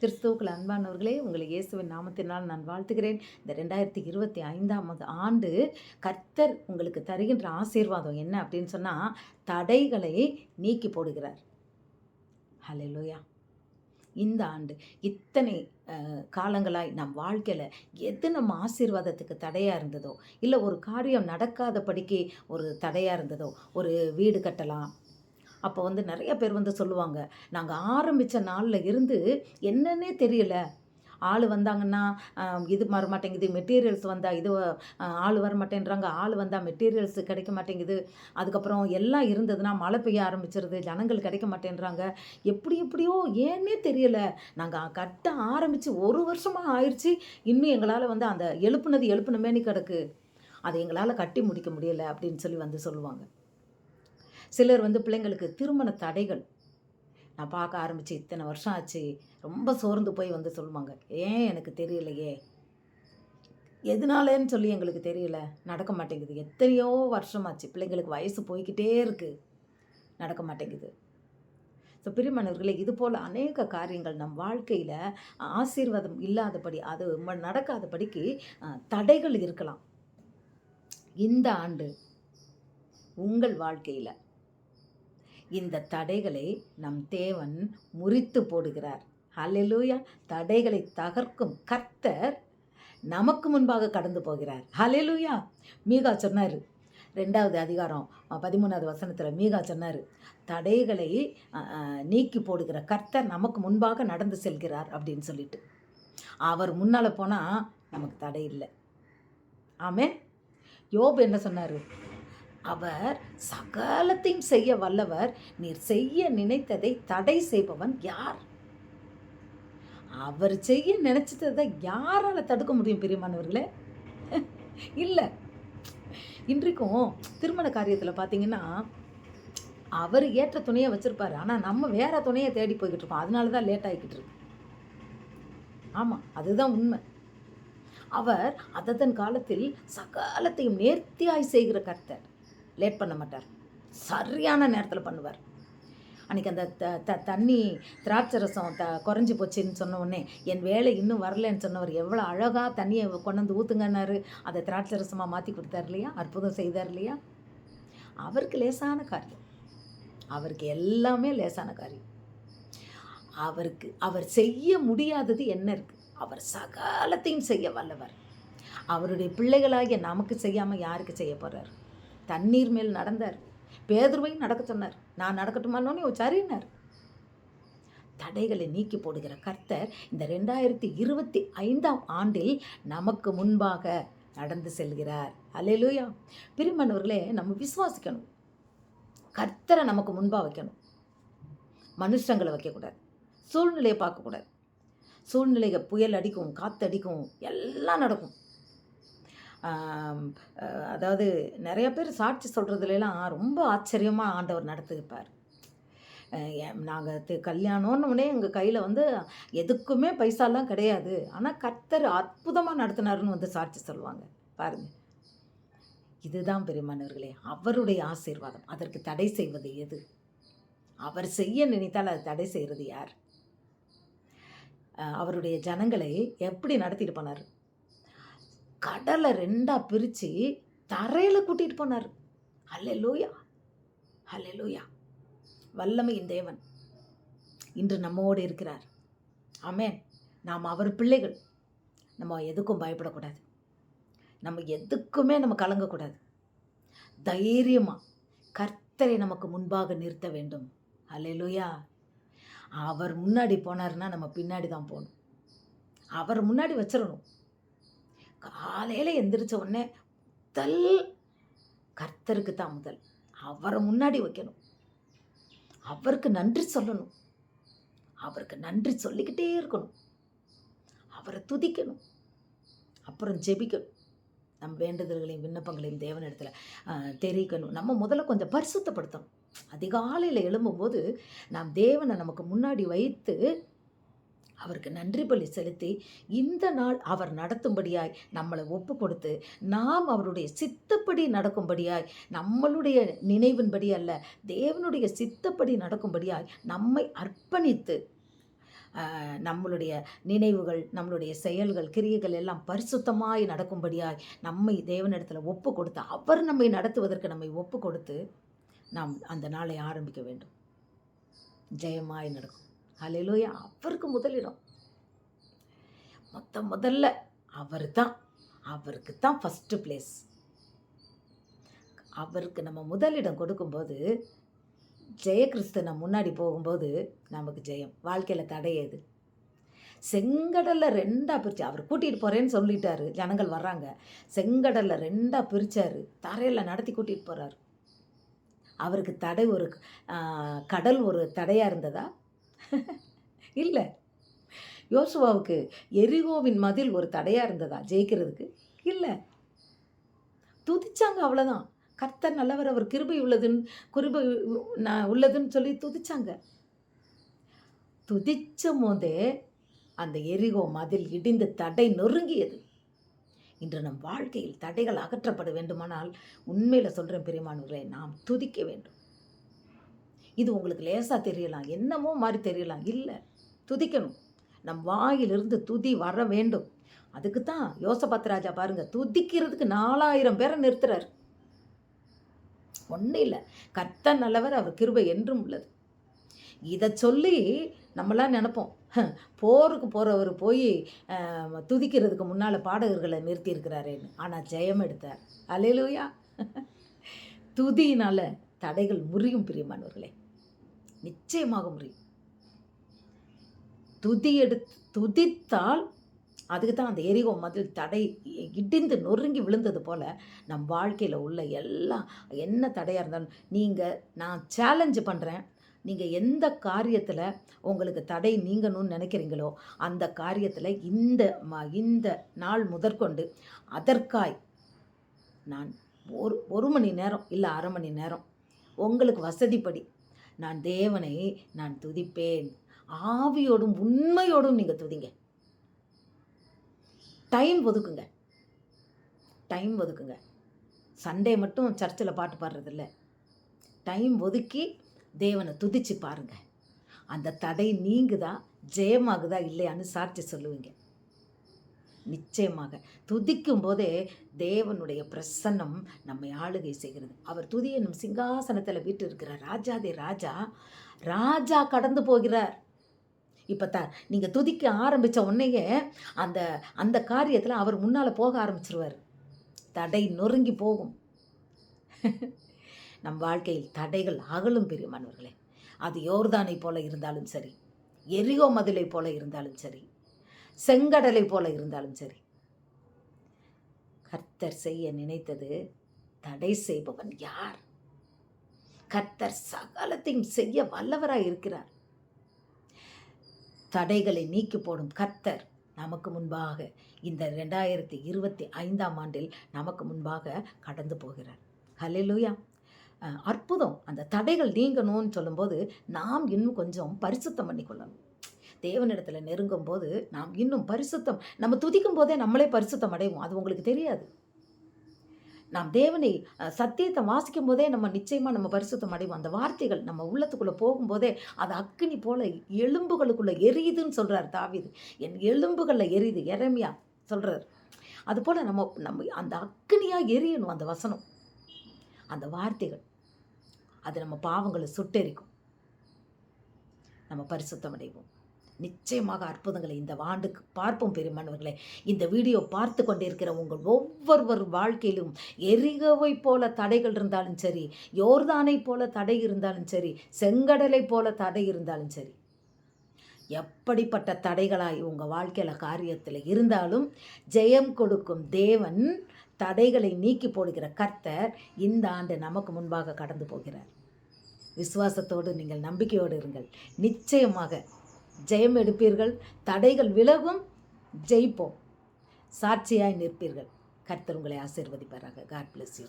கிறிஸ்துவுக்குள் அன்பானவர்களே, உங்களை இயேசுவின் நாமத்தினால் நான் வாழ்த்துகிறேன். இந்த 2025ஆம் ஆண்டு கர்த்தர் உங்களுக்கு தருகின்ற ஆசீர்வாதம் என்ன அப்படின்னு சொன்னா, தடைகளை நீக்கி போடுகிறார். ஹல்லேலூயா! இந்த ஆண்டு இத்தனை காலங்களாய் நம் வாழ்க்கையில எது நம்ம ஆசீர்வாதத்துக்கு தடையா இருந்ததோ, இல்ல ஒரு காரியம் நடக்காதபடிக்கு ஒரு தடையா இருந்ததோ, ஒரு வீடு கட்டலாம். அப்போ நெறைய பேர் சொல்லுவாங்க, "நாங்க ஆரம்பிச்ச நாள்ல இருந்து என்னன்னே தெரியல. ஆளு வந்தாங்கன்னா, இது வரமாட்டேங்குது. மெட்டீரியல்ஸ் வந்தா இது ஆளு வரமாட்டேன்றாங்க. ஆளு வந்தா மெட்டீரியல்ஸ் கிடைக்க மாட்டேங்குது. அதுக்கப்புறம் எல்லாம் இருந்ததுன்னா மழை பெய்ய ஆரம்பிச்சுருது. ஜனங்கள் கிடைக்க மாட்டேன்றாங்க. எப்படி எப்படியோ ஏன்னே தெரியல. நாங்க கட்ட ஆரம்பிச்சு 1 வருஷமா ஆயிருச்சு. இன்னும் எங்களால அந்த எழுப்புனது எழுப்புன மேனி கிடக்கு. அத எங்களால கட்டி முடிக்க முடியல." அப்படின்னு சொல்லி சொல்லுவாங்க. சிலர் பிள்ளைங்களுக்கு திருமண தடைகள். நான் பார்க்க ஆரம்பிச்சு இத்தனை வருஷம் ஆச்சு. ரொம்ப சோர்ந்து போய் சொல்லுவாங்க. "ஏன் எனக்கு தெரியலையே! எதனாலன்னு சொல்லி எங்களுக்கு தெரியல. நடக்க மாட்டேங்குது. எத்தனையோ வருஷமாச்சு. பிள்ளைங்களுக்கு வயசு போய்க்கிட்டே இருக்கு. நடக்க மாட்டேங்குது." ஸோ பிரியமானவர்களே, இதுபோல அநேக காரியங்கள் நம் வாழ்க்கையில ஆசீர்வாதம் இல்லாதபடி, அது நடக்காதபடிக்கு தடைகள் இருக்கலாம். இந்த ஆண்டு உங்கள் வாழ்க்கையில இந்த தடைகளை நம் தேவன் முறித்து போடுகிறார். ஹல்லேலூயா! தடைகளை தகர்க்கும் கர்த்தர் நமக்கு முன்பாக கடந்து போகிறார். ஹல்லேலூயா! மீகா சொன்னாரு, 2வது அதிகாரம் 13வது வசனத்துல மீகா சொன்னாரு, தடைகளை நீக்கி போடுகிற கர்த்தர் நமக்கு முன்பாக நடந்து செல்கிறார் அப்படின்னு சொல்லிட்டு. அவர் முன்னால போனா நமக்கு தடை இல்லை. ஆமென். யோபு என்ன சொன்னாரு? அவர் சகலத்தையும் செய்ய வல்லவர். நீர் செய்ய நினைத்ததை தடை செய்பவன் யார்? அவர் செய்ய நினைச்சதை யாரால தடுக்க முடியும் பிரியமானவர்களே? இல்ல. இன்றைக்கும் திருமண காரியத்துல பார்த்தீங்கன்னா, அவர் ஏற்ற துணையை வச்சிருப்பாரு. ஆனா நம்ம வேற துணையை தேடி போய்கிட்டு இருக்கோம். அதனால தான் லேட் ஆகிக்கிட்டு இருக்கு. ஆமா, அதுதான் உண்மை. அவர் அததன் காலத்தில் சகலத்தையும் நேர்த்தியாய் செய்கிற கர்த்தர். லேட் பண்ண மாட்டார். சரியான நேரத்தில் பண்ணுவார். அன்றைக்கி அந்த தண்ணி திராட்சை ரசம் குறைஞ்சி போச்சுன்னு சொன்ன உடனே, என் வேலை இன்னும் வரலன்னு சொன்னவர் எவ்வளோ அழகாக தண்ணியை கொண்டு ஊற்றுங்கன்னாரு. அதை திராட்சை ரசமாக மாற்றி கொடுத்தார் இல்லையா? அற்புதம் செய்தார் இல்லையா? அவருக்கு லேசான காரியம். அவருக்கு எல்லாமே லேசான காரியம். அவர் செய்ய முடியாதது என்ன இருக்குது? அவர் சகலத்தையும் செய்ய வல்லவர். அவருடைய பிள்ளைகளாகிய நமக்கு செய்யாமல் யாருக்கு செய்ய போகிறார்? தண்ணீர் மேல் நடந்தார். பேதுருவையும் நடக்க சொன்னார். நான் நடக்கட்டுமானோன்னு சரின்னார். தடைகளை நீக்கி போடுகிற கர்த்தர் இந்த 2025ஆம் ஆண்டில் நமக்கு முன்பாக நடந்து செல்கிறார். அல்லேலூயா! பிரியமானவர்களே, நம்ம விசுவாசிக்கணும். கர்த்தரை நமக்கு முன்பாக வைக்கணும். மனுஷங்களை வைக்கக்கூடாது. சூழ்நிலையை பார்க்கக்கூடாது. சூழ்நிலையை புயல் அடிக்கும், காற்றடிக்கும், எல்லாம் நடக்கும். அதாவது நிறைய பேர் சாட்சி சொல்கிறதுலாம் ரொம்ப ஆச்சரியமாக ஆண்டவர் நடத்திருப்பார். நாங்கள் கல்யாணம்னு எங்கள் கையில் எதுக்குமே பைசாலாம் கிடையாது. ஆனால் கர்த்தர் அற்புதமாக நடத்தினாருன்னு சாட்சி சொல்லுவாங்க. பாருங்கள், இதுதான் பெரியமானவர்களே அவருடைய ஆசீர்வாதம். அதற்கு தடை செய்வது எது? அவர் செய்ய நினைத்தால் அது தடை செய்கிறது யார்? அவருடைய ஜனங்களை எப்படி நடத்திட்டு போனார்? கடலை 2ஆ பிரித்து தரையில் கூட்டிகிட்டு போனார். அல்லேலூயா! அல்லேலூயா! வல்லமையின் தேவன் இன்று நம்மோடு இருக்கிறார். ஆமென். நாம் அவர் பிள்ளைகள். நம்ம எதுக்கும் பயப்படக்கூடாது. நம்ம எதுக்குமே நம்ம கலங்கக்கூடாது. தைரியமாக கர்த்தரை நமக்கு முன்பாக நிறுத்த வேண்டும். அல்லேலூயா! அவர் முன்னாடி போனார்னா நம்ம பின்னாடி தான் போகணும். அவர் முன்னாடி வச்சிடணும். காலையில் எந்திரிச்ச உடனே முதல் கர்த்தருக்கு தான் முதல். அவரை முன்னாடி வைக்கணும். அவருக்கு நன்றி சொல்லணும். அவருக்கு நன்றி சொல்லிக்கிட்டே இருக்கணும். அவரை துதிக்கணும். அப்புறம் ஜெபிக்கணும். நம் வேண்டுதல்களையும் விண்ணப்பங்களையும் தேவனிடத்தில் தெரிவிக்கணும். நம்ம முதல்ல கொஞ்சம் பரிசுத்தப்படுத்தணும். அதிகாலையில் எழும்பும்போது நாம் தேவனை நமக்கு முன்னாடி வைத்து அவருக்கு நன்றி பலி செலுத்தி இந்த நாள் அவர் நடத்தும்படியாய் நம்மளை ஒப்பு கொடுத்து நாம் அவருடைய சித்தப்படி நடக்கும்படியாய், நம்மளுடைய நினைவின்படி அல்ல, தேவனுடைய சித்தப்படி நடக்கும்படியாய் நம்மை அர்ப்பணித்து நம்மளுடைய நினைவுகள், நம்மளுடைய செயல்கள், கிரியைகள் எல்லாம் பரிசுத்தமாய் நடக்கும்படியாய் நம்மை தேவனிடத்தில் ஒப்பு கொடுத்து, அவர் நம்மை நடத்துவதற்கு நம்மை ஒப்பு கொடுத்து நாம் அந்த நாளை ஆரம்பிக்க வேண்டும். ஜெயமாய் நடக்கும். ஹல்லேலூயா. அவருக்கு முதலிடம். முதல்ல அவருக்கு தான் ஃபஸ்ட்டு பிளேஸ். அவருக்கு நம்ம முதலிடம் கொடுக்கும்போது ஜெயகிறிஸ்து நம்ம முன்னாடி போகும்போது நமக்கு ஜெயம். வாழ்க்கையில் தடையது. செங்கடலில் 2ஆக பிரித்து அவர் கூட்டிகிட்டு போகிறேன்னு சொல்லிட்டாரு. ஜனங்கள் வர்றாங்க. செங்கடலில் 2ஆக பிரித்தார். தரையில் நடத்தி கூட்டிகிட்டு போகிறார். அவருக்கு தடை ஒரு கடல் ஒரு தடையாக இருந்ததா? இல்லை. யோசுவாவுக்கு எரிகோவின் மதில் ஒரு தடையாக இருந்ததா ஜெயிக்கிறதுக்கு? இல்லை. துதிச்சாங்க, அவ்வளோதான். கர்த்தர் நல்லவர், அவர் கிருபை உள்ளதுன்னு சொல்லி துதிச்சாங்க. துதிச்ச போதே அந்த எரிகோ மதில் இடிந்து தடை நொறுங்கியது. இன்று நம் வாழ்க்கையில் தடைகள் அகற்றப்பட வேண்டுமானால் உண்மையில் சொல்கிறேன் பிரியமானவர்களே, நாம் துதிக்க வேண்டும். இது உங்களுக்கு லேசாக தெரியலாம், என்னமோ மாதிரி தெரியலாம். இல்லை, துதிக்கணும். நம் வாயிலிருந்து துதி வர வேண்டும். அதுக்கு தான் யோசபாத் ராஜா பாருங்கள், துதிக்கிறதுக்கு 4000 பேரை நிறுத்துறாரு. ஒன்றும் இல்லை, கர்த்தர் நல்லவர், அவர் கிருபை என்றும் உள்ளது. இதை சொல்லி நம்மளாம் நினைப்போம், போருக்கு போகிறவர் போய் துதிக்கிறதுக்கு முன்னால் பாடகர்களை நிறுத்தியிருக்கிறாரேன்னு. ஆனால் ஜெயம் எடுத்தார். அல்லேலூயா. துதியினால் தடைகள் முறியும் பிரியமானவர்களே, நிச்சயமாக முறியும். துதித்தால் அதுக்கு தான் அந்த எரிகோ மதில் தடை இடிந்து நொறுங்கி விழுந்தது போல் நம் வாழ்க்கையில் உள்ள எல்லாம் என்ன தடையாக இருந்தாலும் நான் சேலஞ்சு பண்ணுறேன். நீங்கள் எந்த காரியத்தில் உங்களுக்கு தடை நீங்கணும்னு நினைக்கிறீங்களோ அந்த காரியத்தில் இந்த நாள் முதற்கொண்டு அதற்காய் நான் ஒரு மணி நேரம் இல்லை அரை மணி நேரம் உங்களுக்கு வசதிப்படி நான் தேவனை நான் துதிப்பேன். ஆவியோடும் உண்மையோடும் நீங்கள் துதிங்க. டைம் ஒதுக்குங்க. சண்டே மட்டும் சர்ச்சில் பாட்டு பாடுறதில்ல. டைம் ஒதுக்கி தேவனை துதிச்சு பாருங்கள். அந்த தடை நீங்குதா, ஜெயமாகுதா இல்லையான்னு சாட்சி சொல்லுவீங்க. நிச்சயமாக துதிக்கும் போதே தேவனுடைய பிரசன்னம் நம்மை ஆளுகை செய்கிறது. அவர் துதியை நம் சிங்காசனத்தில் வீட்டு இருக்கிறார். ராஜாதே ராஜா கடந்து போகிறார். இப்போ நீங்கள் துதிக்க ஆரம்பித்த உடனேயே அந்த காரியத்தில் அவர் முன்னால் போக ஆரம்பிச்சிருவார். தடை நொறுங்கி போகும். நம் வாழ்க்கையில் தடைகள் அகலும் பிரியமானவர்களே. அது யோர்தானை போல இருந்தாலும் சரி, எரிகோ மதிலை போல இருந்தாலும் சரி, செங்கடலை போல இருந்தாலும் சரி, கர்த்தர் செய்ய நினைத்தது தடை செய்பவன் யார்? கர்த்தர் சகலத்தையும் செய்ய வல்லவராய் இருக்கிறார். தடைகளை நீக்கி போடும் கர்த்தர் நமக்கு முன்பாக இந்த 2025ஆம் ஆண்டில் நமக்கு முன்பாக கடந்து போகிறார். ஹல்லேலூயா. அற்புதம். அந்த தடைகள் நீங்கணும்னு சொல்லும்போது நாம் இன்னும் கொஞ்சம் பரிசுத்தம் பண்ணிக்கொள்ளணும். தேவனிடத்தில் நெருங்கும் போது நாம் இன்னும் பரிசுத்தம், நம்ம துதிக்கும் போதே நம்மளே பரிசுத்தம் அடைவோம். அது உங்களுக்கு தெரியாது. நாம் தேவனை சத்தியத்தை வாசிக்கும் போதே நம்ம நிச்சயமாக நம்ம பரிசுத்தம் அடைவோம். அந்த வார்த்தைகள் நம்ம உள்ளத்துக்குள்ளே போகும்போதே அது அக்கினி போல எலும்புகளுக்குள்ளே எரியுதுன்னு சொல்கிறார் தாவீது. என் எலும்புகளில் எரியுது எரேமியா சொல்கிறார். அதுபோல் நம்ம அந்த அக்கினியாக எரியணும். அந்த வசனம், அந்த வார்த்தைகள், அது நம்ம பாவங்களை சுட்டெரிக்கும். நம்ம பரிசுத்தம் அடைவோம். நிச்சயமாக அற்புதங்களை இந்த ஆண்டுக்கு பார்ப்போம் பெருமானவர்களே. இந்த வீடியோ பார்த்து கொண்டிருக்கிற உங்கள் ஒவ்வொருவர் வாழ்க்கையிலும் எரிகோவை போல தடைகள் இருந்தாலும் சரி, யோர்தானை போல தடை இருந்தாலும் சரி, செங்கடலை போல தடை இருந்தாலும் சரி, எப்படிப்பட்ட தடைகளாய் உங்கள் வாழ்க்கையில் காரியத்தில் இருந்தாலும் ஜெயம் கொடுக்கும் தேவன், தடைகளை நீக்கி போடுகிற கர்த்தர் இந்த ஆண்டு நமக்கு முன்பாக கடந்து போகிறார். விசுவாசத்தோடு நீங்கள் நம்பிக்கையோடு இருங்கள். நிச்சயமாக ஜெயம் எடுப்பீர்கள். தடைகள் விலகும். ஜெயிப்போம். சாட்சியாய் நிற்பீர்கள். கர்த்தர் உங்களை ஆசீர்வதிப்பாராக. God bless you.